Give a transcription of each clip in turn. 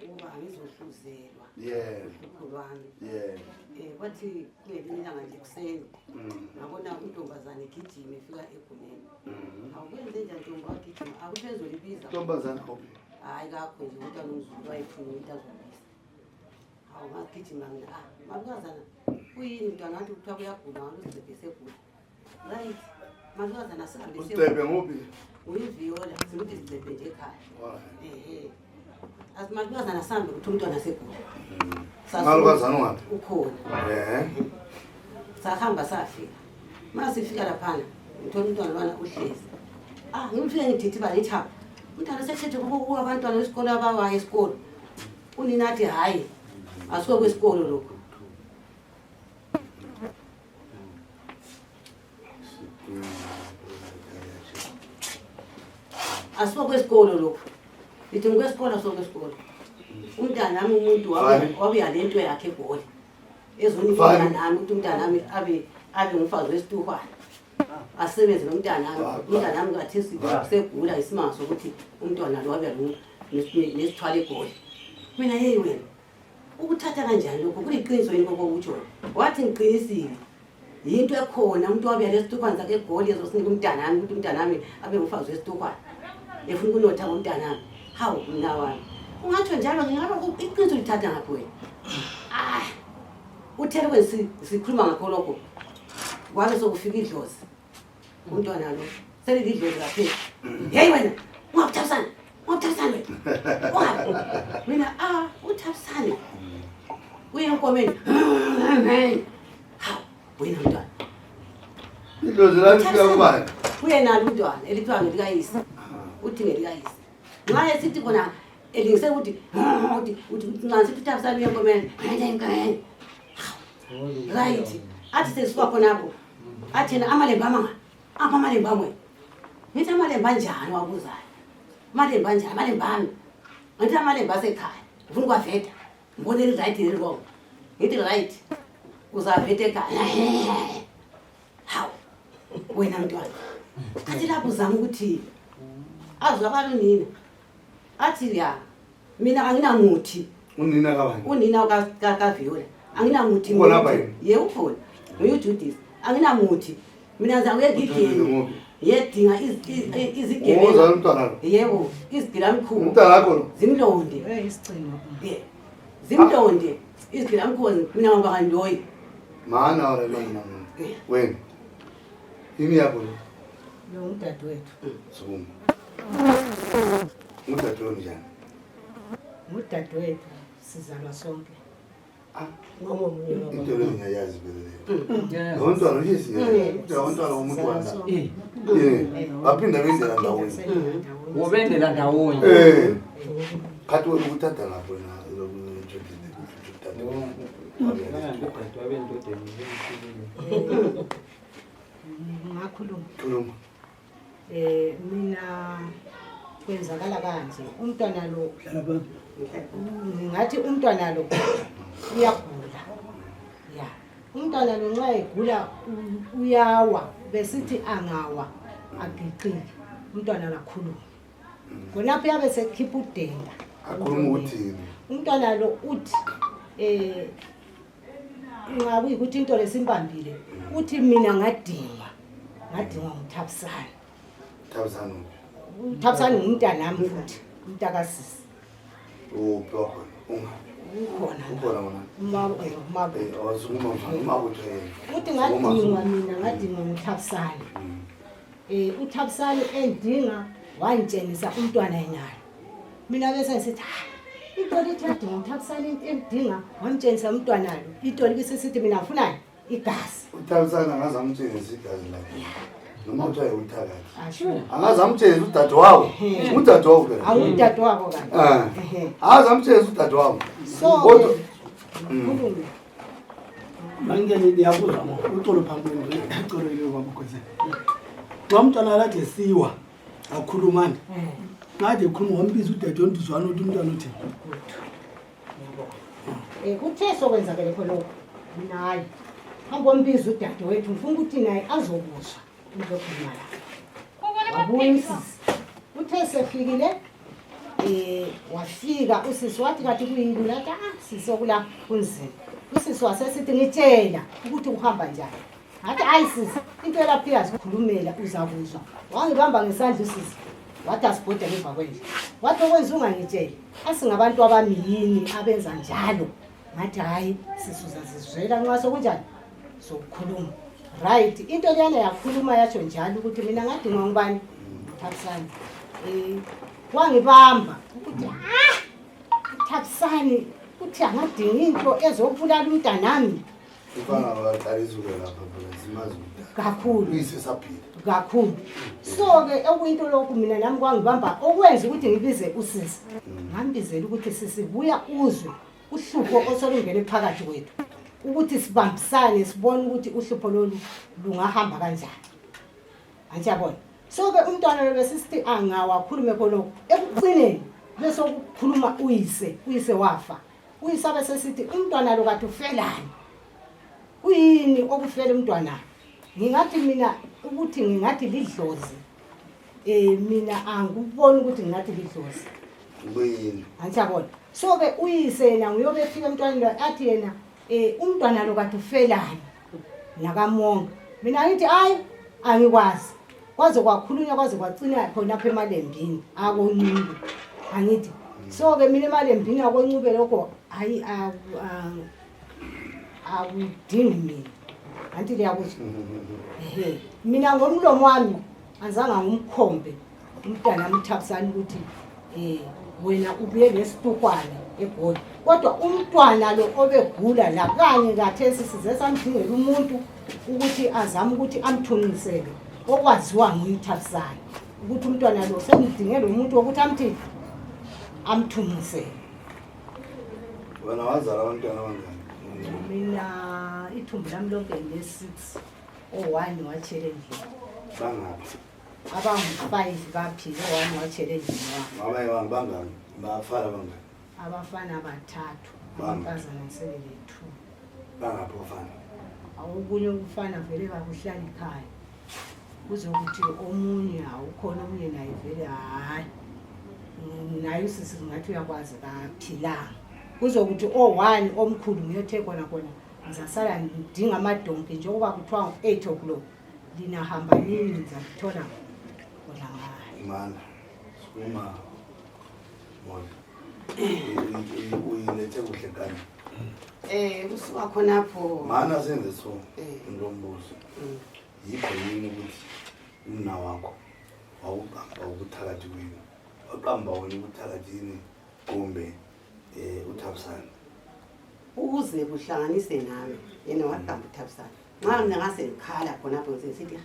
uba ngizohluzelwa ukhulwami kwathi ngelinye ilanga nje kuseni ngabona untombazane igijima efika eGuneni awukwenze njani ntombi wagijima akuphezolibiza ntombazane kophi hayi kakho nje umntwana umZulu wayefuna into azobisa awungagijima mina malukazana kuyini mntwana wathi kuthiwa kuyagula ngalusidebe segula right malukazana sihambe usidebe nguphi uyiviola simuthi sidebe nje ekhaya asimalukazana sihambe ukuthi umntwana segula malukazana ungaphi ukhona sahamba safika masifika laphana ngithola umntwana lwana uhlezi ngimfike ngidithi balithapha umntwana sekhethe kuba abantwana besikolo abawayo esikolo uninathi hayi asiko kwesikolo lokho asiko kwesikolo lokho lithi ngikwesikolo asiko kwesikolo umntana nami umuntu wabuya lento yakhe eGoli ezonifana nami ukuthi umntana nami abe ngumfazi wesituhwana asebenze nomntana nami umntana nami ngathi segula isimanga sokuthi umntwana lo wabuya nesithwala eGoli mina hey wena ukuthatha kanjani lokho kuliqiniso yini kokho utsho wathi ngiqinisile yinto ekhona umuntu wabuya lesituhwana sakhe eGoli ezosinika umntana nami ukuthi umntana nami abe ngumfazi wesituhwana efuna ukunotha ngomntana nami hawu mina wami ungatsho njalo ngingaba iqiniso lithatha ngapho wena uthele kwesikhuluma ngakho lokho wabe sokufika idlozi umntwana lo selidlozi kaphela hey wena ungabuthabisana wena mina uthabisana uye enkomeni hawu wena mntwana idlozi lafika kubani uye nalo umntwana elithiwa ngelikayise uthi ngelikayise nxa esithi khona elingise ukuthi nxa sithi uthabisana uye enkomeni right athi sesisuka khonapho athena amalemba amanga apha amalemba amwe ngithi amalemba anjani wabuzayo amalemba anjani amalemba ami ngithi amalemba asekhaya ufuna ukwaveta ngibone right nelibongo ngithi right uzaveta ekhaya hawu wena mntwana athi lapho uzama ukuthi azwakala unina athi ya mina anginamuthi unina kabani unina kaViola anginamuthi ye ukhona uyuJudith anginamuthi mina ngiza kuyegigeni yedinga izigebe yebo izigilamkhubu umntana wakho zimlonde isicino zimlonde izigilamkhubu mina ngoba kandoyi mana ore mana wena yini yakho lo umdadewethu suma umdadewethu njani umdadewethu sizalwa sonke into le ngiyayazi vele lo ntwana umntwana womuntu wanda baphinda bendela ndawonye wobendela ndawonye khathi wena ukuthatha lapho na ngakhuluma mina kwenzakala kanje umntwana lo ngathi umntwana lo uyagula ya umntwana lo nxa egula uyawa besithi angawa agiqile umntwana lakhuluma khonapho yabe sekhipha udenda akhuluma ukuthini umntwana lo uthi ngakuyi ukuthi into lesimbambile uthi mina ngadinga ngumthabisana ngumntanami futhi umntakasisi ukhona uthi ngadinga mina ngumthabisana uthabisana endinga wantshengisa umntwana enyalo mina bese ngisithi into lithadi ngumthabisana endinga wamtshengisa umntwana lo into libisithi mina ngifuna igazi uthabisana ngazamtshengisa igazi lakhe noma uthaye uthakathi angazamtshengisa udadewabo udadewabo phela awudadewabo kanti angazamtshengisa udadewabo so khuluma mangene niyabuza uxolo phambili icolo ile baba kwese wamntwana lakhe siwa akhulumana ngathi ekhuluma wambiza udade ondizwana uthi umntwana uthi kuthe sokwenzakele khona mina hayi hamba wambiza udade wethu ngifuna ukuthi naye azokuzwa into yokhuluma la wabuya umsisi uthe sefikile wafika usisi wathi kathi kuyini lathi sisi okula kunzima. Usisi wasesithi ngitshela ukuthi uhamba njani. Ngathi hayi sisi into lapha iyazikhulumela uzakuzwa. Wangibamba ngesandla usisi. Wathi asibhode ngemva kwendlu. Wathi okwenza ungangitsheli. Asingabantu abamiyini abenza njalo. Ngathi hayi sisi uzazizwela nxa sokunjani. Sokukhuluma. Right, into leyana yakhuluma yatsho njalo ukuthi mina ngadinga ngubani Thabisani. Wangibamba ukuthi Thabisani uthi angadinga into ezokubulala umntanami. Ifana abaqalisa lapha phela simazi kakhulu. Uyisesaphila. Kakhulu. So ke okuyinto lokhu mina nami kwangibamba okwenza ukuthi ngibize usisi. Ngambizela ukuthi sisibuya uzwe uhlupho osolungene phakathi kwethu. Ukuthi sibambisane sibone ukuthi uhlupho lolu lungahamba kanjani. Anjabona. So ke umntwana lo besisithi angawakhulume khonokho. Ekucineni bese ukukhuluma uyise wafa. Uyise abesesithi umntwana lo kathi ufelani. Kuyini okufela umntwana? Ngingathi mina ukuthi ngingathi lidlozi. Mina anguboni ukuthi ngingathi lidlozi. Kuyini? Anjabona. So ke uyise yena nguyobefika umntwana lo athi yena umntwana lo kathi ufelani nakamonga. Mina ngithi hayi angikwazi. Kwaze kwakhulunywa kwaze kwacina khona apha emalembini akoncube. Angithi so ke mina emalembini akoncube lokho hayi awudingi mina. Anti liyakuthi mina ngomlomo wami azange ngumkhombe umntana uMthabisani ukuthi wena ubuye ngesitukwala eGoli. Kodwa umntwana lo obegula la kanye kathesi size samdingela umuntu ukuthi azame ukuthi amthungisele okwaziwa nguMthabisani ukuthi umntwana lo semdingela umuntu ukuthi amthi amthungisele. Wena wazala abantwana abangani? Mina ithumbu lami lonke le6 o1 watshela endlini. Bangaphi? Abangu5 baphila o1 watshela endlini wami. Abayi bangani? Bafana bangani? Abafana bathathu, amankazana asebele 2. Bangaphi ufana? Awukunye ukufana vele bakuhlala ekhaya. Kuzokuthi omunye awukhona omunye naye vele hayi. Naye usisi ngathi uyakwazi kaphilanga. Kuzokuthi o1 omkhulu ngiyothe khona ngizasala ngidinga amadonke njengoba kuthiwa 8 o'clock. Lina hamba nini ngizakuthola khona ngayo. Mana. Sukuma. Mona. Uyilethe kuhle kani? Kusuka khonapho. Mana senze so. Ngilombuzo. Yikho yini ukuthi umna wakho awuqamba ukuthakathi kwini? Waqamba wena ukuthakathini kumbe uThabisani? Uze kuhlanganise nawe yena waqamba uThabisani. Nxa mina ngase ngikhala khonapho ngisithi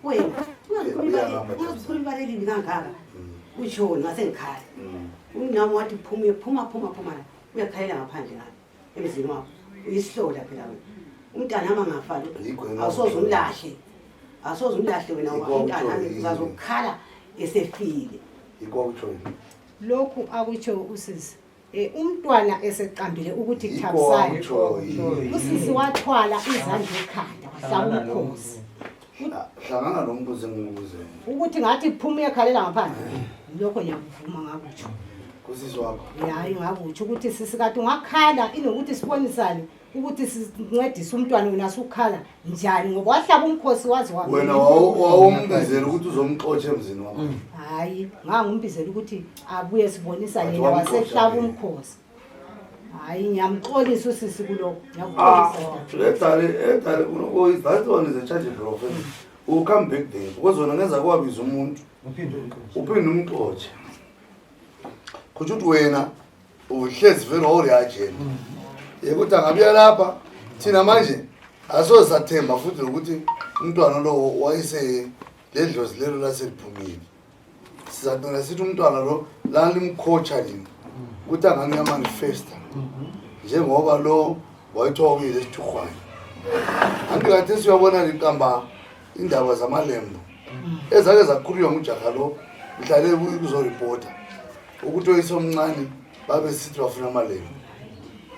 wena ungazikhuluma leli kangaka. Utsho ngase ngikhala. Umnami wathi phuma uyakhalela ngaphandle ngapha emzini wakho. Uyisihlola phela wena. Umntana amangafa lo. Asoze umlahle wena umntana uzazokhala esefile. Yikho utsho. Lokhu akutsho usisi. Umntwana eseqambile ukuthi Thabisani. Usisi wathwala izandla ekhanda wahlaba umkhosi. Hlangana nombuzo engibuze. Ukuthi ngathi phuma uyakhalela ngaphandle. Lokho ngiyakuvuma ngakutsho. Kusisi wakho. Hayi ngakutsho ukuthi sisi kade ungakhala inokuthi sibonisane ukuthi sincedise umntwana wena usukhala njani ngoba wahlaba umkhosi wazi wakho. Wena wawumbizela ukuthi uzomxotsha emzini wakho. Hayi ngangumbizela ukuthi abuye sibonisane yena wasehlaba umkhosi. Hayi ngiyamxolisa usisi kuloko. Ngiyakuthola. Edale kuno is that one is a charge of offense. U come back there. Because wona ngenza kwabiza umuntu. Uphinde umxotshe. Kuthi wena uhlezi vele awuriyajeni. Yekuthi angabuya lapha thina manje asoze sathemba futhi ukuthi umntwana lo wayise ledlozi lelo laseliphumile. Sizaqina sithi umntwana lo la limcoacha lini ukuthi angani yamanifesta njengoba lo wayithiwa uyile esithukwayo. Angikathi siyabona liqamba indaba zamalembo ezake zakhulunywa ngujaha lo mhlale kuzoripota ukuthi oyise omncane babe sithi bafuna amalembo.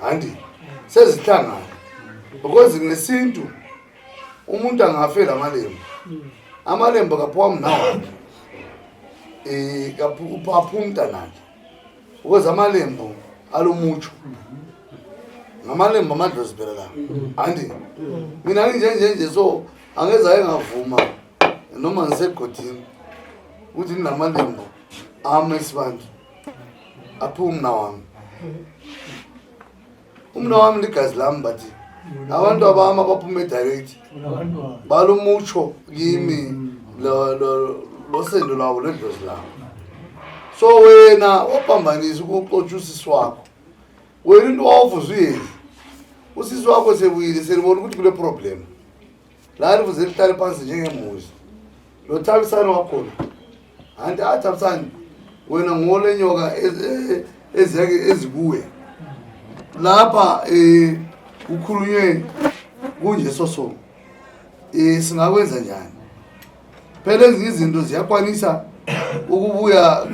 Andi sezihlangana because ngesintu umuntu angafela amalembo kaphiwa mnawa kaphu umntanakhe because amalembu alumutsho ngamalembu amadlozi phela la andi mina nginjenje so angeza engavuma noma ngisegodini ukuthi nginamalembu amesibantu aphumna wami umna wami ligazi lami bathi abantu abama baphume direct balumutsho kimi lo sendo lawo ledlozi lawo so wena opambanisa ukuxotsha usisi wakho wena into wawuvuza uyeni usisi wakho sebuyile selibona ukuthi kule problem la livuze lihlale phansi njengemuzi lo Thabisani wakhona anti Thabisani wena ngole nyoka ezeke ezikuwe lapha ukhulunywe kunje soso singakwenza njani phela ezinye izinto ziyakwanisa ukubuya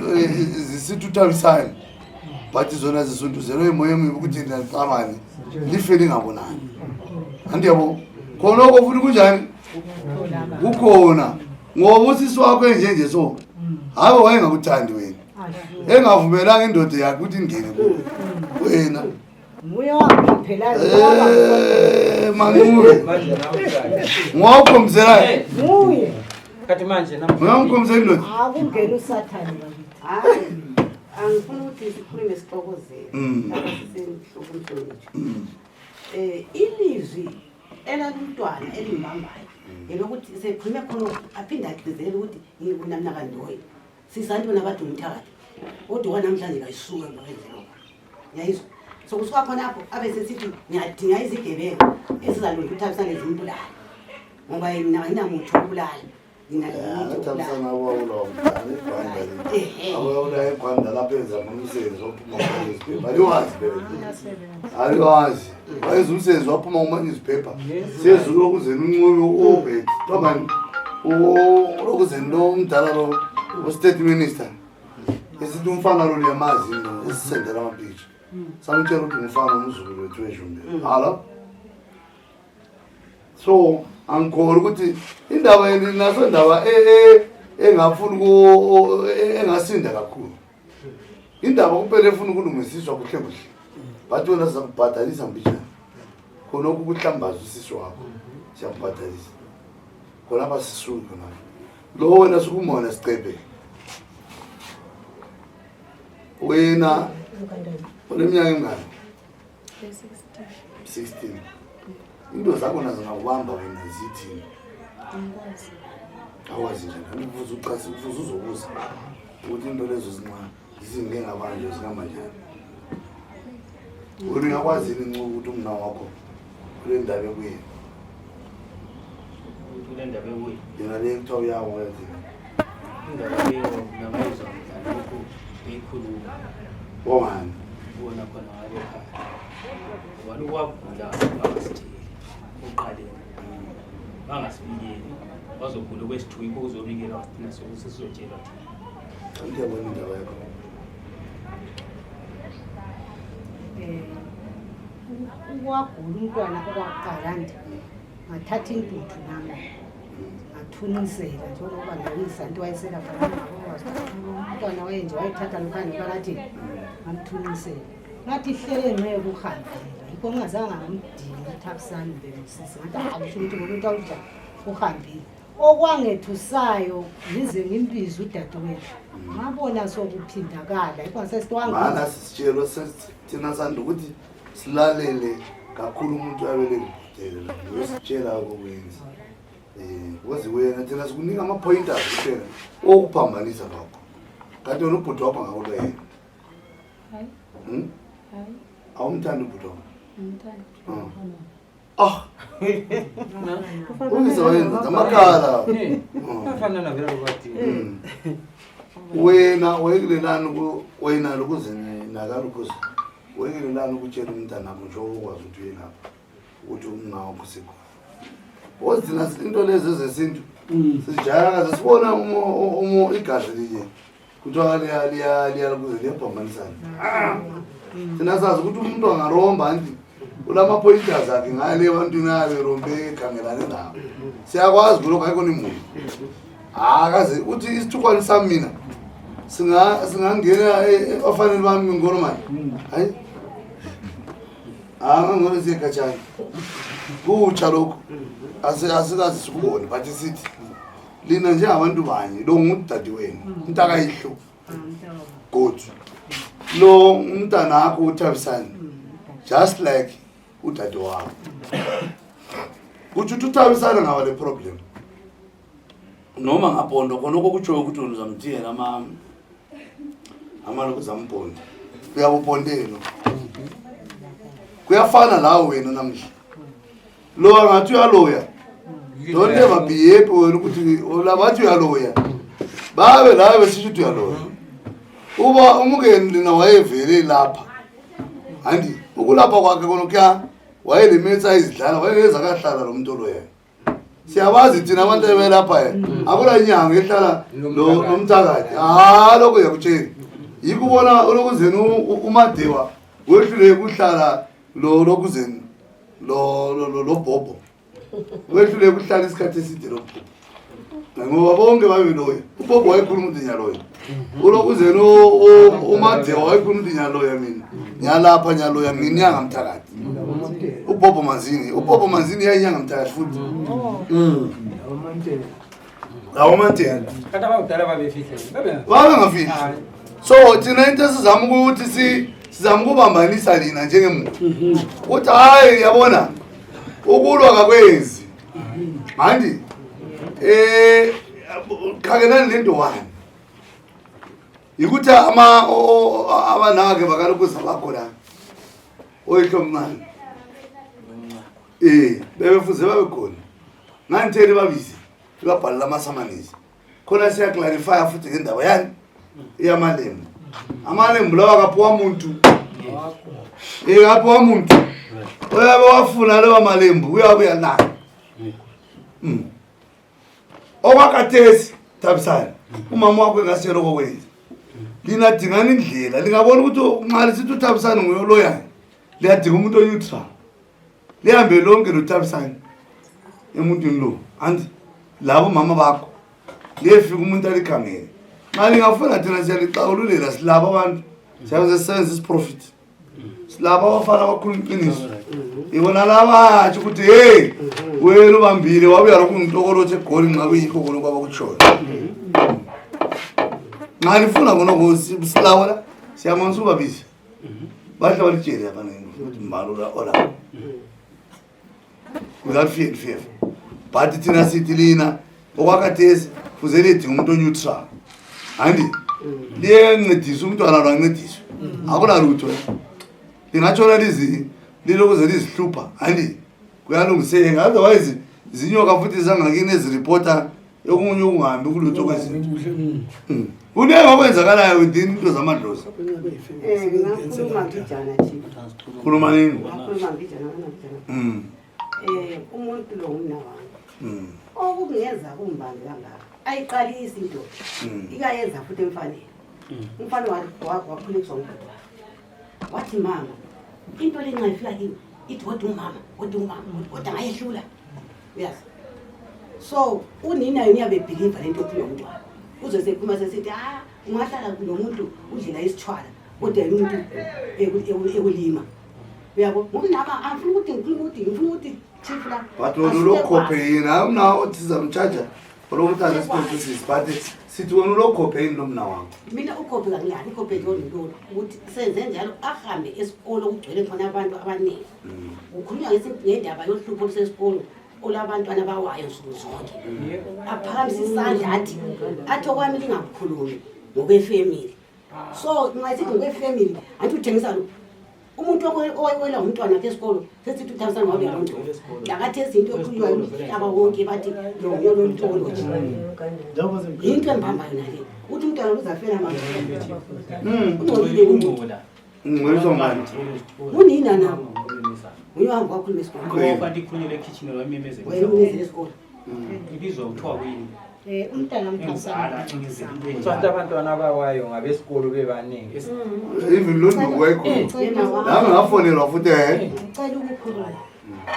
zisithi uThabisani but zona zisontuzelwe emoyeni ukuthi ndicabane lifeli ngabonani andiyabo khona okufuthi kunjani ukhona ngoba usisi wakho enjenje so hawe wayengakuthandi wena engavumelanga indoda yakhe ukuthi ingene kuwe wena Muya waphela manuwe ngwakho mzela muye kati manje ngwakho mzela indoda akungena usathane bakithi hayi angifuna ukuthi sikhulume sixokozele abasisenhloko ilizwi elalumntwana elimbambayo elokuthi sekhulume khona aphinde agqizele ukuthi nginamnakandoyi sisantwana abade umthakathi kodwa namhlanje kayisuke embakwenzelo yayizwa sokusuka khona apho abe sesithi ngiyadinga izigebengu ezizalunga uThabisani ezimbulala ngoba yena ayinamuntu ukubulala Thabisani awawulawa mntana awawulawa ekhanda lapha enza umsebenzi ophuma newspaper aliwazi wayenza umsebenzi waphuma kuma-newspaper siyezulu okuzeni uncubi obet tobani okuzeni lo umdala lo o-state minister esithi umfana lo liyamazi esisendela amapicture samtshela ukuthi ngifana umzukulu wethu eshumbe hala so angikholwa ukuthi indaba yeni naso indaba engafuni engasinda kakhulu indaba kuphela efuna ukulungisiswa kuhle kuhle bathi wena sizakubhadalisa mbijana khonokho ukuhlambaza usisi wakho siyakubhadalisa khona apha sisuke khona lo wena sukumona sicephe wena uneminyaka emingaki 16 into zakho nazo ngakubamba wena zithini awazi njani uvuza uqasi uvuza uzobuza ukuthi into lezo zincane zizinge ngabanje zingama njani wena uyakwazi incubo ukuthi umna wakho kule ndaba ekuye kule ndaba ekuye yena le kuthiwa uyawo wenze indaba leyo ngamazwa lokhu beyikhuluma womani ubona khona ngale ekhaya wani wagula bangasitheli uqaleni bangasibikeli bazogula kwesithupha ukuzobikelwa thina sokusizotshelwa thina ngiyabona indaba yakho ukwagula umntwana kwakuqala nje ngathatha intuthu nami ngathunisela njengoba ngiyisa into wayeselapha umntwana wayenje wayethatha lokhani phakathi ngamthunisela ngathi ihlele ngeke uhambile yikho ngingazange ngamdinga uThabisani bemsisi ngathi akusho ukuthi ngomuntu awudla uhambile okwangethusayo ngize ngimbize udadewethu ngabona sokuphindakala yikho mana sisitshelo thina sanda ukuthi silalele kakhulu umuntu abele ngibhedela uyositshela okwenza because wena thina sikunika ama-pointers kuphela okuphambanisa bakho kanti wena ubhuti wakho ngakulwa yena awumthanda ubhuti wakho uyizoyenza amakhala afanana vela lokwathi wena wekulelani wena lokuze nakalukuze wekulelani ukutshela umntana wakho njengoba ukwazi ukuthi uye lapha ukuthi ungawakho sekhona because thina into lezi ezesintu sijayaka sisibona igazi linye kuthiwa liyalukuze liyabhambanisana thina sazi ukuthi umuntu angaromba anti ulama-pointers akhe ngale ebantwini aberombe ekhangelane nabo siyakwazi kulokho ayikho nimuntu akaze uthi isithukwane sami mina singangena afanele bami ngoromani hayi ngone sikhatshana kutsha lokho asikazi sikubone but sithi lina njengabantu banye lo ngudadi wenu umntakayihlo good lo umntana akho uThabisani just like udade wakho kuthi uThabisani ngaba le problem noma ngabhondo khona okutsho ukuthi uzamthiyela lokhu zampondo uyabupondelo kuyafana lawo wena namhla lo angathi uyaloya don't ever behave wena ukuthi olabathi uyaloya babe la besithi uthi uyaloya uba umukeni lina wayevele lapha andi ukulapha kwakhe konokya wayelimitha izidlala wayengeza kahlala lo muntu loya siyabazi thina abantu ebelapha akula inyanga ehlala lo mthakathi lokho yakutshela yikubona lokuzeni uMadewa wehlule kuhlala lo lokuzeni lo Bobo wehlule kuhlala isikhathi eside lo ngoba bonke babeloya uBobo wayekhuluma ukuthi nyaloya ulokuzeni uMadewa wayekhuluma ukuthi nyaloya mina nyalapha nyaloya mina inyanga mthakathi uBobo Manzini yayinyanga mthakathi futhi awamantela Kata bakudala babefihle. babengafihli so thina into sizama ukuthi sizama ukubambanisa lina njengemuntu uthi hayi yabona ukulwa kakwenzi manje khakenani lento wani yikuthi abanake bakalokhu sabakho la oyihlo mncane bebefuze babe khona ngantele babizi babhalela amasamanisi khona siya clarify futhi ngendaba yani iyamalembu amalembu lawa kaphiwa umuntu kaphiwa umuntu oyabe wafuna lewa malembu uyabuya nayo okwakathesi Thabisani umama wakho engasiyelo kokwenza linadingana indlela lingabona ukuthi nxa lisithi uThabisani nguyoloyana liyadinga umuntu oneutral lihambe lonke lo Thabisani emuntwini lo andi labo mama bakho liyefika umuntu alikhangele nxa lingafuna thina siyalixakululela silabo abantu siyabe sisebenza isiprofit silabo abafana abakhuluma iqiniso ibona laba athi ukuthi hey wena ubambile wabuya lokhu ngitokolothe egoli nxa kuyikho khona kwabakutshoyo nxa lifuna khona ngosilabo la siyamanisa ubabisi bahle balitshele abanengi ukuthi mbalula ola without fear but thina sithi lina okwakathesi fuze lidinga umuntu oneutral andi liyencedisa umntwana lwancediswe akunalutho lingatshona lilokuze lizihlupha andi kuyalungiseka otherwise zinyoka futhi zangakini eziripota yokunye ukungahambi kulutho kwezinto kunenge okwenzakalayo within into zamadlozi ngingakhuluma mbijana chief khuluma nini umuntu lo umna wami okungeza kumbambi kangaka ayiqalisa into ikayenza futhi emfaneni umfana wakhuliswa umntu wathi mama into lencayifika kiyo ithi kodwa umama kodwa ngayehlula yes so unina yena uyabebhiliva lento kulo mntwana uze sekhuluma sesithi ungahlala kulo muntu udlela isithwala kodwa umuntu ekulima uyabo ngumnama afuna ukuthi ngifuna ukuthi chief la but ulokhophe yena umna othiza umchaja olokuthi asiphosisi but sithi wena ulokhophe yini nomna wakho mina ukhophe kangani ukhophe lo ukuthi senze njalo ahambe esikolo kugcwele khona abantu abaningi ukhulunywa ngendaba yohlupho lusesikolo olabantwana bawayo nsuku zonke aphakamisa isandla athi okwami lingakukhulumi ngokwefamily so ngasithi ngokwefamily anti uthengisa lo umuntu owela umntwana esikolo sethi 2000 wabe yalonto lakathi izinto okukhulunywa aba wonke bathi lo yolo ntolo nje into embamba yona le uthi umntwana uzafela manje ungcolile umuntu ngizwe manje unina nawo uyahamba kwakhuluma esikolo ngoba ndikhulunyele kitchen lo memezelo wayemezele esikolo ibizwa uthiwa kuyini umntana ngizala Sonke abantwana abawayo ngabesikolo bebaningi. even londu wayekhona nami ngafonelwa futhi ngicela ukukhuluma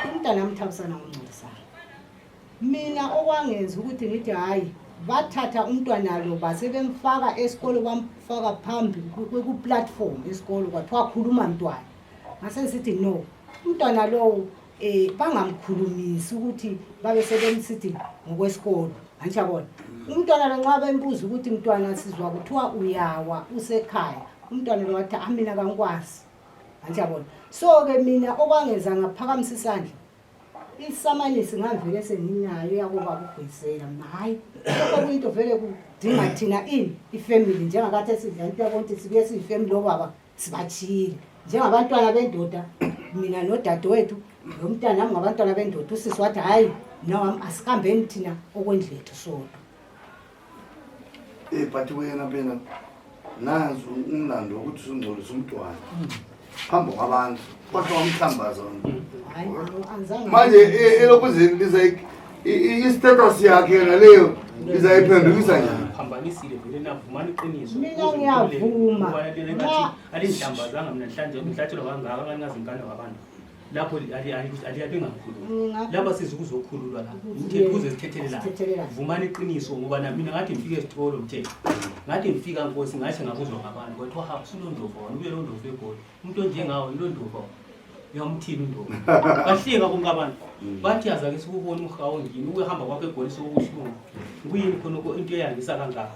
umntana Thabisani uncelisana mina okwangenza ukuthi ngithi hayi bathatha umntwana lo basebemfaka esikolo bamfaka phambili ku-platform esikolo kwathiwa khuluma mntwana. Ngase sithi no, umntwana lowo bangamkhulumisi ukuthi babe sebemsithi ngokwesikolo. Anjabona. Umntwana lo nxa bembuza ukuthi mntwana sizwa kuthiwa uyawa usekhaya, umntwana lo wathi mina kangikwazi. Anjabona. So ke mina okwangenza ngaphakamisa isandla, isamanisi ngavele senginayo yakuba kugwisela hayi lokho kuyinto vele kudinga thina ifamily njengakade sidlala yabonke sibuye siyifamily lobaba sibachile njengabantwana bendoda mina nodadewethu nomntana nami ngabantwana bendoda usisi wathi hayi no asikambeni thina okwendlethu sodwa. But wena phela nazi umlando ukuthi usungcolisa umntwana phambi kwabantu kodwa wamhlambaza Hayi anzange manje elokuzini biza i-status yakhe naleyo bizayiphendukisa njani? Phambanisile vele navumana iqiniso. Mina ngiyavuma. Alinhlambazanga mina mhlanje ngihlatshelwa kangaka kangazinkane wabantu. Lapho aliyabe ngakhulu. Lapha sizokuzokhululwa la. Ngithe kuze sithethelelana. Vumana iqiniso ngoba mina ngathi ngifike esitolo mthetho. Ngathi ngifika Nkosi ngathi ngakuzwa ngabantu kwathi wahamba usulondlovu wona ube londlovu egoli. Umuntu onjengawo ilondlovu. Yamthini indlovu. Bahleka konke abantu. Bathi yaza ke sikubona umhawu ngini ukuhamba kwakhe egoli sokuhlungu. Kuyini khona into eyangisa kangaka.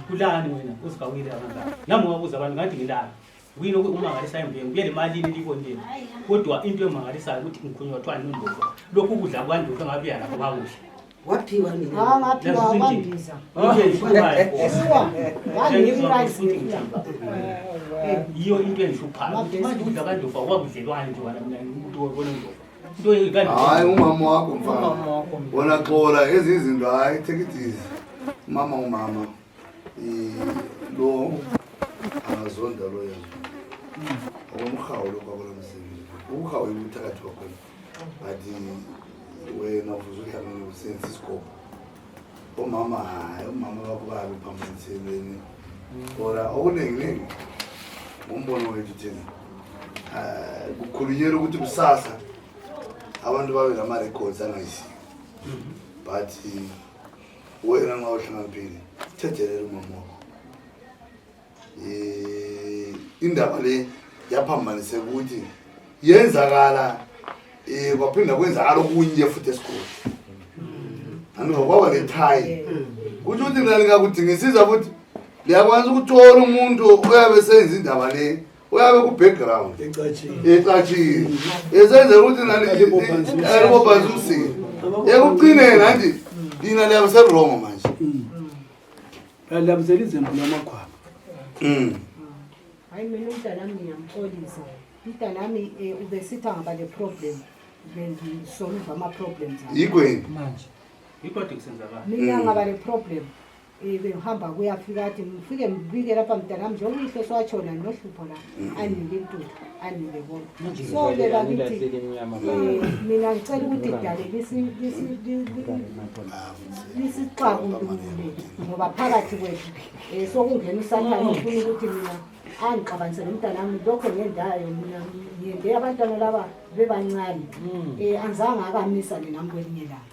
Kulani wena usigawile kangaka. Nami ngabuza abantu ngathi ngilana. Kuyini umangalisa imbengu kuyele malini likondeni. Kodwa into emangalisayo ukuthi ngikhunywa wathwa nondlovu. Lokhu kudla kwandlovu engabiya lapho kakuhle. Waphiwa mina. ngaphiwa kwambiza. Iyo into enhluphayo. Manje udla kandlovu akwakudlelwani nje wena mina umuntu wona ndlovu. Hayi umama wakho mfana. Wona xola ezizinto hayi take it easy. Umama lo angazonda lo yena. Umhawu lo kwakulamsini. Umhawu ubuthakathi wakho. Bathi wena uzuhlangana usenze isikolo. Umama hayi umama wakho babe phambilini. Ora okuningi umbono wethu thina. Kukhulunyelwa ukuthi kusasa abantu babe nama records angayisi. But wena nxa uhlangana phili thethelela umama wakho. Indaba le yaphambanise ukuthi yenzakala kwaphinda kwenzakala okunye futhi esikole. Kwaba lethayi kuthi uthi mina ngakudingisiza futhi liyakwazi ukuthola umuntu oyabe senza indaba le uyabe ku-background ecatshile esenze ukuthi nalibobhansi umsini ekugcineni anti lina liyabe serongo manje liyabuzela izembu lamakhwaba. Hayi mina umntanami ngiyamxolisa. Umntanami ubesithi angaba le-problem bengisolve ama-problems yikweni manje Ikodwa kusenzakala. mina ngaba le-problem behamba kuyafika athi ngifike ngibike lapha mntanami njengoba uyihle swatshona nohlupho la anike intuthu anike bona so ke bakithi mina ngicela ukuthi idale lisixakulule ngoba phakathi kwethu sokungena usathane ufuna ukuthi mina angixabanise nomntanami lokho ngendayo mina ngiyende abantwana laba bebancane angizange akamisane nami kwelinye labo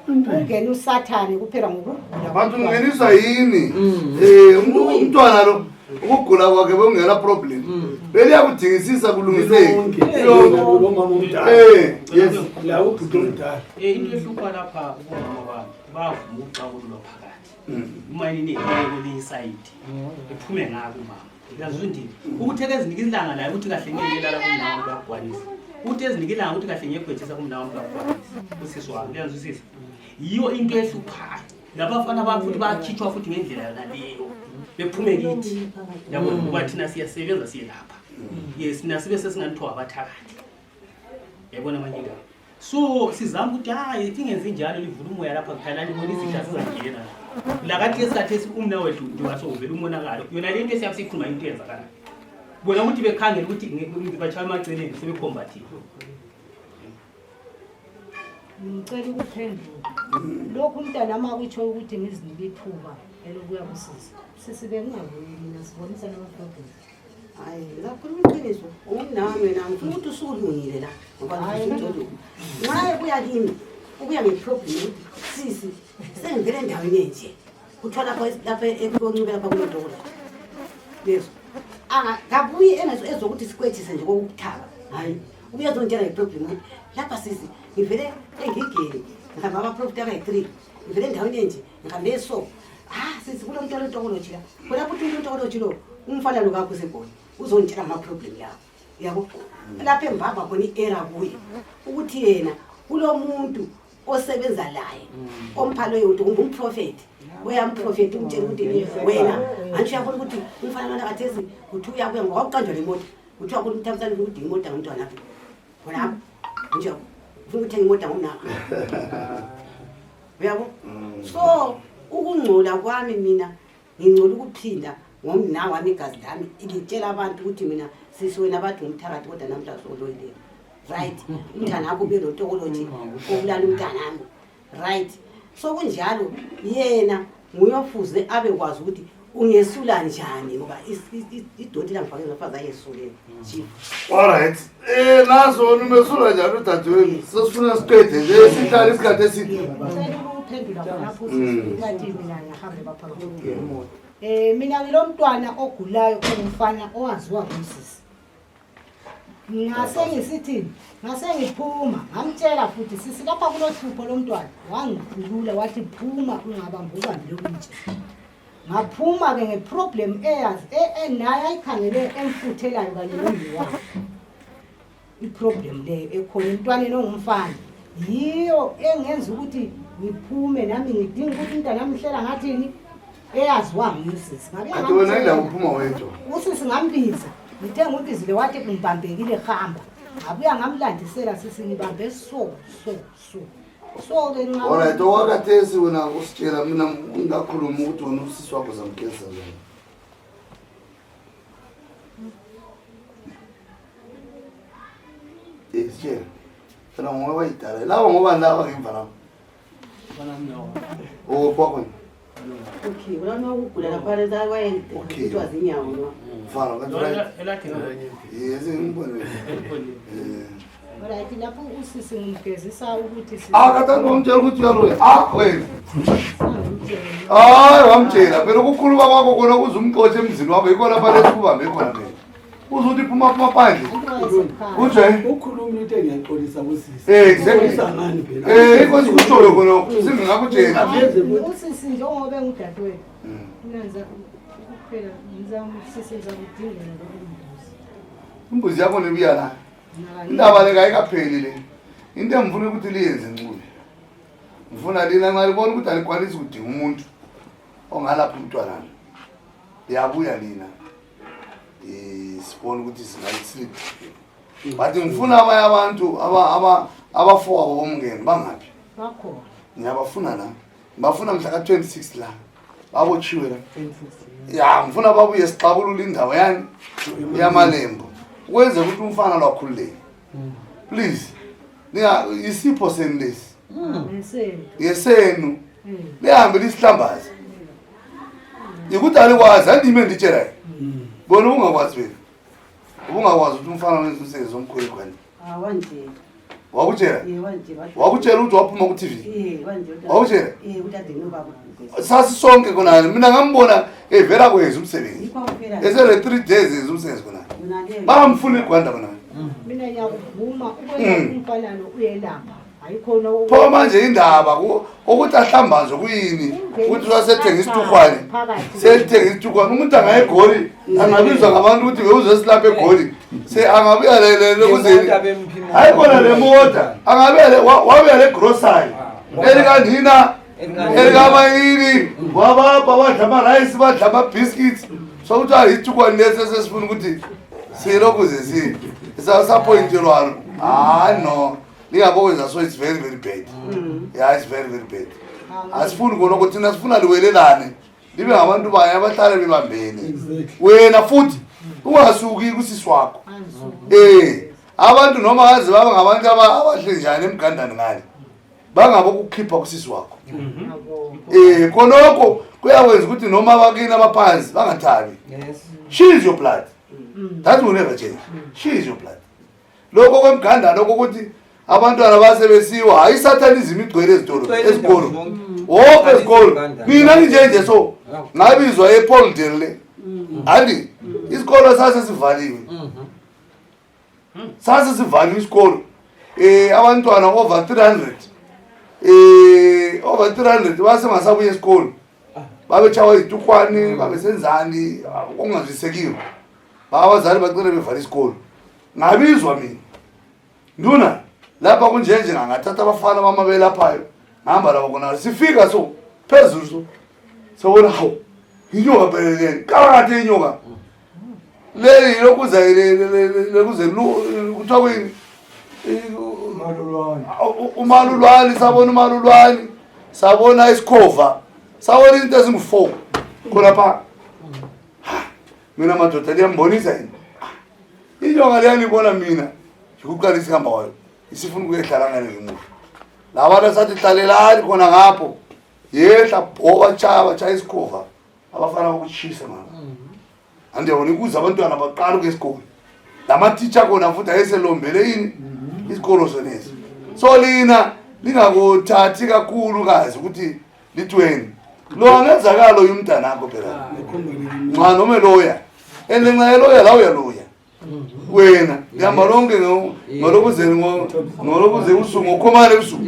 into ungena usathane kuphela ngokugula bantu ungeniswa yini umntwana lo ukugula kwakhe bekungela problem beliyakudingisisa kulungiseki yes La ubhuti omdala. Into ehlupha lapha ubomama bavuma ukuxakululwa phakathi. Uma yini liyisayidi ephume ngako mama. Yazi ukuthi ukuthi ezinika ilanga la ukuthi kahle ngeke lala kumnawo bakugwanisa. Ukuthi ezinika ilanga ukuthi kahle ngekwethisa kumnawo bakugwanisa. Usisi wami yazi usisi. Yiyo into ehluphayo. Labafana bafuthi bakhitshwa futhi ngendlela yaleyo. Bephume kithi. Yabo ngoba thina siyasebenza siyelapha. Yes nasibe sesinganithiwa abathakathi. Yabona manje la. So sizama ukuthi hayi ingenzi njalo livula umoya lapha kukhanya libona izitha sizangena. La kathi esikhathi umna wethu ndiwaso uvela umonakalo. Yona lento esiyakusikhuluma into yenzakala. Bona ukuthi bekhangela ukuthi ngibachaya amaceleni sebekhombathile. ngicela ukuphendula lokhu umntanami akutsho ukuthi ngizinike ithuba elokuya kusisi sisibe kungavuyi mina sibonisa nama-problem. Hayi ngakhuluma iqiniso umnami mina ngifuna ukuthi usulungile la ngoba ngizothi nxa ebuya kimi ubuya ngeproblem ukuthi sisi sengivele endaweni enje kuthiwa lapha ekuncube lapha kunodokotela lezo akabuyi ezokuthi sikwethise nje kokuthaba hayi ubuya zontshela ngeproblem ukuthi lapha sisi ngivele engigeni ngihamba amaprofit abayi-3 ngivele endaweni enje ngihambe eso sisi kulo mntwana ontokoloji la kulapho uthi untokoloji lo umfana lo kakho segoli uzontshela amaproblem lawo yabo lapha embamba khona i-era kuye ukuthi yena kulo muntu osebenza laye omphalo yonto ngumprofeti uyamprofeti umtshela ukuthi wena angisho yabona ukuthi umfana mana kathesi uthi uyakuya ngoba uqanjwa le moto uthi uyakona umthamsana ukuthi imoto ngomntwana lapha khona nje ufuna ukuthenga imoto ngomnakho uyabo so ukungcola kwami mina ngingcola ukuphinda ngomna wami igazi lami ngitshela abantu ukuthi mina sisi wena bathi ngumthakathi kodwa namhla soloyile right umntana wakho ube notokoloji obulala umntanami right so kunjalo yena nguyofuze abe kwazi ukuthi ungesula njani ngoba idoti langifake ngafazi ayesule chief alright nazo numesula njani udadewenu sesifuna siqede nje sihlale isikhathi eside uphendula khonapho sikhathi mina ngihambe baphakathi mina ngilo mntwana ogulayo ongumfana owaziwa ngumsisi ngase ngisithini ngase ngiphuma ngamtshela futhi sisi lapha kulohlupho lomntwana wangikhulula wathi phuma ungabambuka ngilokunje ngaphuma ke ngeproblem eyazi naye ayikhangele emfuthelayo kanye nombiwakhe iproblem leyo ekhona emntwaneni ongumfana yiyo engenza ukuthi ngiphume nami ngidinga ukuthi umntana amhlela ngathini eyaziwa ngumsisi kanti wena ila uphuma wedwa usisi ngambiza ngithe ngibizile wathi ngibambekile hamba ngabuya ngamlandisela sisi ngibambe so ke alright owakathesi wena usitshela mina ngakhuluma ukuthi wena usisi wakho zamgeza njani sitshela phela ngoba wayidala laba ngoba laba ngemva lapho kwakho okay wena ukugula lapha leza wayentwa zinyawo no mfana kanjani yes ngibone right lapho usisi ngimgezisa ukuthi akatanto umtshela ukuthi uyaloya wena wamtshela phela ukukhuluma kwakho kona kuze umxotshe emzini wakho yikho lapha lesibambe khona phela uzothi phuma phandle uje ukhuluma into engiyaxolisa kusisi exactly ngani phela inkosi kusholo khona singingakutshela usisi njengoba engudadewethu nanza ukuphela ngizamsiseza kudingela lokumbuza imbuzi yakho nebuya la indaba le kayikapheli le into engifuna ukuthi liyenze Ncube ngifuna lina nxa libona ukuthi alikwanisi ukudinga umuntu ongalapha umntwana liyabuya lina sibona ukuthi singalislip but ngifuna abanye abantu abafowabo bomngeni bangaphi bakhona ngiyabafuna la ngibafuna mhla ka-26 la babotshiwe la ya ngifuna babuye sixabulula indawo yani yamalembo ukwenze ukuthi umfana lwakhululeke please isipho senu lesi yesenu lihambe lisihlambaze yikuthi alikwazi andime nditshelayo bona ubungakwazi wena ubungakwazi ukuthi umfana wenza umsebenzi omkhulu khona wakutshela wakutshela ukuthi waphuma ku-TV wakutshela sasisonke khonani mina ngambona evela kwenza umsebenzi esele 3 days enza umsebenzi khonani bamfuna igwanda khonani mina ngiyakuvuma ukwenza umfana lo uyelapha ayikhona pho manje indaba ukuthi ahlambazwe kuyini ukuthi wasethenga isitukhwane sethenga isitukhwane umuntu angayegoli angabizwa ngabantu ukuthi bewuzesilapha egoli angabuya lekuzeni hayi khona le mota angabuya wabuya le grocery elikanina elikamayini wabapha badla amarayisi badla amabhiskits sokuthi isitukhwane lesi esesifuna ukuthi silokuze saphoyintelwano no lingabokwenza so it's very very bad yeah it's very very bad asifuni kona ukuthi thina sifuna liwelelane libe ngabantu banye abahlale bebambene wena futhi ungasuki kusisi wakho abantu noma yazi baba ngabantu abahle njani emgandani ngale bangabo ukukhipha kusisi wakho konoko kuyawenza ukuthi noma abakini abaphansi bangathabi she is your blood that will never change she is your blood lokho kwemgandani lokho ukuthi abantwana basebesiwa hayi satanism igcwele ezikolo wonke ezikolo mina nginjenje so ngabizwa ePoldale le andi isikolo sasesivaliwe sasesivaliwe isikolo abantwana over 300 basengasabuya esikolo babechawa izitukwane babesenzani okungazwisekiwe abazali bacela bevala isikolo ngabizwa mina nduna lapha kunjenje ngathatha abafana bamabele laphayo ngihamba labo khona sifika so phezulu so sobona hawu inyoka peleleni kakathi inyoka leli lokuza kuthiwa kwini umalulwane sabona umalulwane sabona isikhova sabona into ezingu-4 khonapha mina madoda liyambonisa yini inyoka liyanibona mina ngikuqalisa ihamba kwayo isifuna ukuyehlala ngale ngemuva la bantu sathi hlalelani khona ngapho yehla bhoba chaya isikhova abafana bokuchisa mama andiyabona ukuze abantwana baqala ukuyesikolo lamatitsha khona futhi ayeselombele yini isikolo sonesi so lina lingakuthathi kakhulu kazi ukuthi litweni lo angenzakalo yumntanakho phela nxa noma eloya endenxa eloya la uyaloya wena lihamba lonke ngolokuze usuku ngokhomane usuku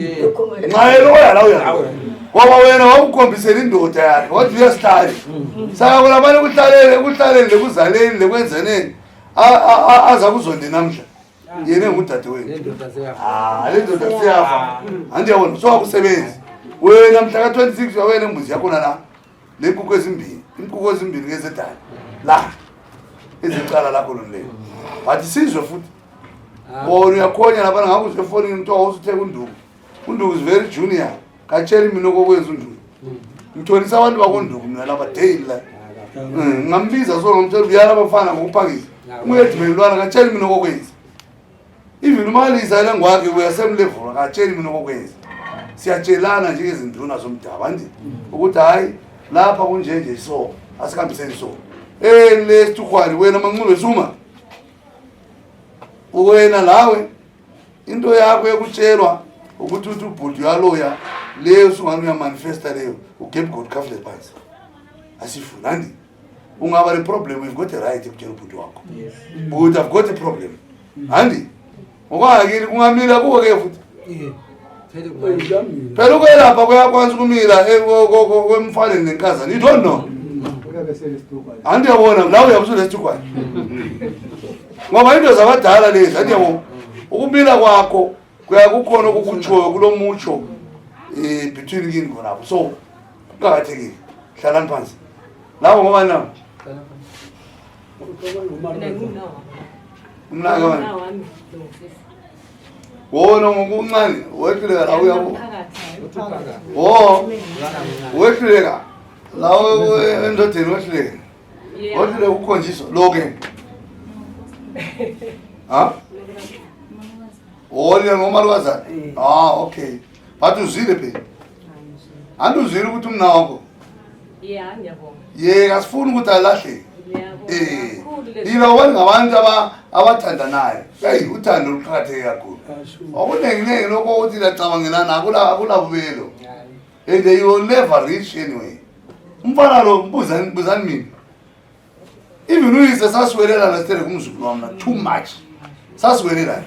nxa eloya la uyaloya ngoba wena wawukhombisela indoda yakhe wathi uyasihlale sakabona bani kuhlaleni lekuzaleni lekwenzeneni aza kuzonde namhla yena engudade wenu le ndoda siyafa andiyabona so akusebenzi wena mhla ka-26 wawena embuzi yakhona la le nkukhu ezimbili inkukhu ezimbili ngezedala la ezicala lakho lonleyo but sizwe futhi bona uyakhonya labana ngakuzwe efonini mthiwa wawusutheka unduku is very junior katsheli mina okokwenza unduku ngithonisa abantu bakonduku mina lapha daily la ngambiza so ngomtshela uyala abafana ngokuphakisa umuyedibelilwana katsheli mina okokwenza even umalisa elengwakhe uyasemlevula katsheli mina okokwenza siyatshelana njengezinduna zomdaba andi ukuthi hayi lapha kunjenje so asikhambiseni so lesitukhwani wena manxulo suma wena lawe into yakho yokutshelwa ukuthi uthi ubhuti uyaloya leyo sungani uyamanifesta leyo ugabe god kafle phansi asifuna andi ungaba le-problem we've got a right ekutshela ubhuti wakho but I've got a problem andi ngokwakini kungamila kuwo ke futhi phela ukwelapha kuyakwanisa ukumila kwemfaneni nenkazana you don't know andiyabona la uyabusule esitukwane ngoba into zabadala lezi andiyabona ukumila kwakho kuyakukhona okukutshoyo kulo mutsho between kini khonapho so kuqakathekile hlalani phansi labo ngoba nabo umnaka wami wona ngokuncane wehluleka la uyabo wehluleka lawo endodeni wehluleka wehluleka ukukhonjiswa loke wona ngomalukazana okay but uzwile phela anduzwile ukuthi umna wakho ye asifuni ukuthi alahleke lina wani ngabantu abathandanayo hey uthando luqakatheke kakhulu okunenginengi lokho ukuthi lacabangelana akulabubelo and you will never reach anyway umfana lo mbuzani mina even uyise sasiwelela nasitele kumzukulu wami too much sasiwelela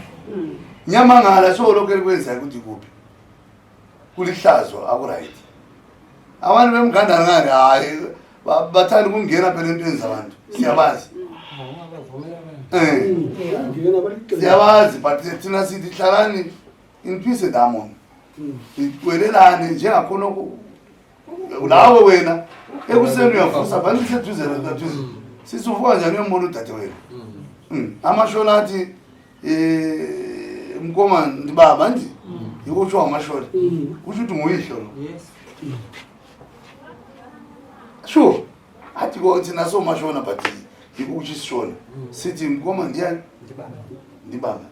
nyamangala so lokho elikwenzayo ukuthi kuphi kulihlazo akuright abantu bemgandana ngani hayi bathanda ukungena phela entweni zabantu siyabazi siyabazi but thina sithi hlalani in peace and harmony iwelelane njengakhona lawe wena ekuseni uyavusa bantu seduze naduze sisuvuka njani uyombona udade wena amashona athi mkoma ndibaba nje yikutsho amashona kusho ukuthi nguyihlo sure athi thina somashona but yikukuthi sishona sithi mkoma ndiyani ndibaba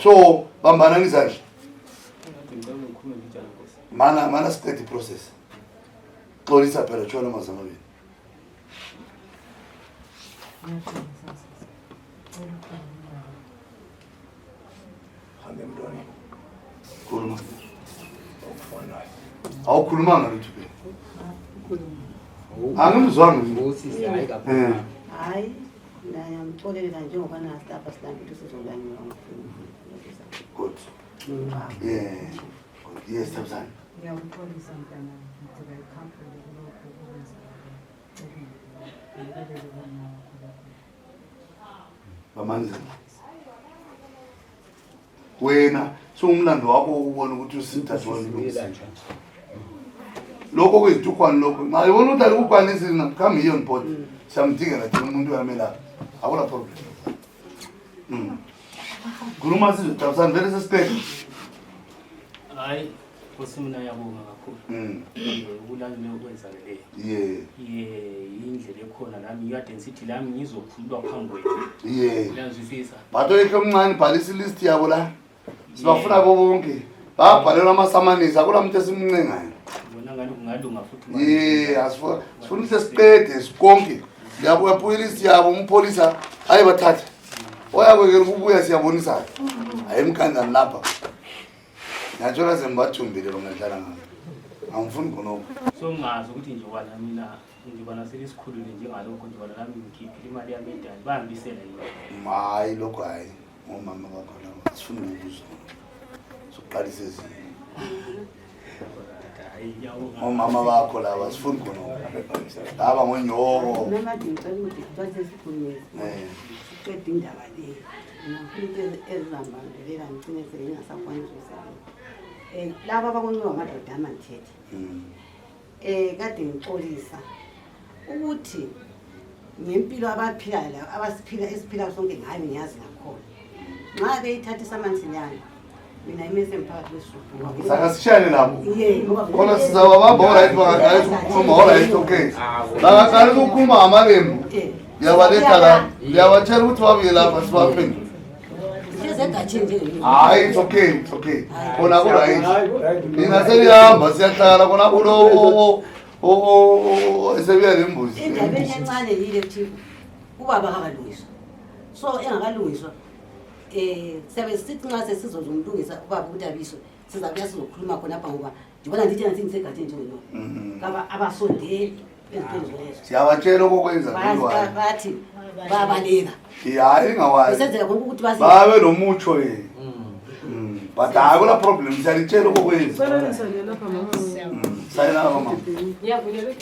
so bambana ngizandla mana siqede process xolisa phela tshona mazamabili Khuluma. Awukhulumanga lutho ke. Angimzwanga. Ngosisi hayi kakhulu. Hayi, ngiyamxolelela njengoba nasi lapha silambe ukuthi sizolanywa Good. Yeah. Yes, Tabzan. Ngiyamxolisa mntana ukuthi bayikhaphule kulokho okwenzayo. Bamanzi. Wena sungumlando wakho ukubona ukuthi usithathwa lokho kwezitukhwana lokho ngayibona ukuthi alikukwanisi ngakhambi iyon pot siyamdingela thina umuntu uyamela akula problem. Khuluma sizwe Tabzan vele sesiqede. Hayi, Nkosi mina ngiyabonga kakhulu. Ukulandela okwenzakeleyo. Indlela ekhona nami ngiyade ngisithi lami ngizokhululwa phambi kwethu. Uyazwisisa? Batho yekho omncane bhalisa ilist yabo la. Sibafuna bonke. Babhalelwa amasamanisi akula muntu esimncengayo. Bona ngani kungalunga futhi. Asifuna sesiqede sikonke. Yabuya polisi yabo umpolisa ayibathatha. Oyakwekela ukubuya siyabonisa. Ayimkhandani lapha. Ngiyathola sembathumbile lo ngadlala ngalo. Angifuni khonoko. So ngazi ukuthi nje wala mina ngibona selisikhulule njengalokho nje wala nami ngikhiphile imali yami endani bangibisela yini. Hayi lokho hayi. Ngomama bakho la sifuna ukuzwa. Sokuqalisa ezinye. Omama bakho laba sifuni khonoko. Laba ngonyoko. Noma ngicela ukuthi bathi sikhulume. Siqede indaba le. Ngifike ezizambandelela ngicine sengingasakwanisi ukusebenza. Laba abakunika amadoda amanthethe. Kade ngixolisa ukuthi ngempilo abaphila la esiphila sonke ngayo ngiyazi ngakhona. Nxa beyithatha isamansinyana mina imese mphakathi wesizulu. Sakasishane lapho. Ngoba Khona sizawabamba alright bangaqala ukukhuluma alright okay. Bangaqala ukukhuluma amalembu. Yabaletha la. Yabatshela ukuthi babuye lapha sibaphendule. Hayi it's okay. Khona ku right. Mina selihamba siyahlala khona kulo esebuya lembuzi. Indaba encane yile ukuthi ubaba akalungiswa. So engakalungiswa siyabe sithi nxa sesizozumlungisa ubaba ukuthi abiswe sizabuya sizokhuluma khona apha ngoba ngibona ndithi nathi ngisegadini njengelo. Ngaba abasondeli ezibhedlela. Siyabatshela okwenza lolwayo. Bathi babaleka. Hayi ngawazi. Senzela konke ukuthi basi babe nomutsho yena. But akula problem siyalitshela okwenza. Sayina mama. Ngiyabuleka.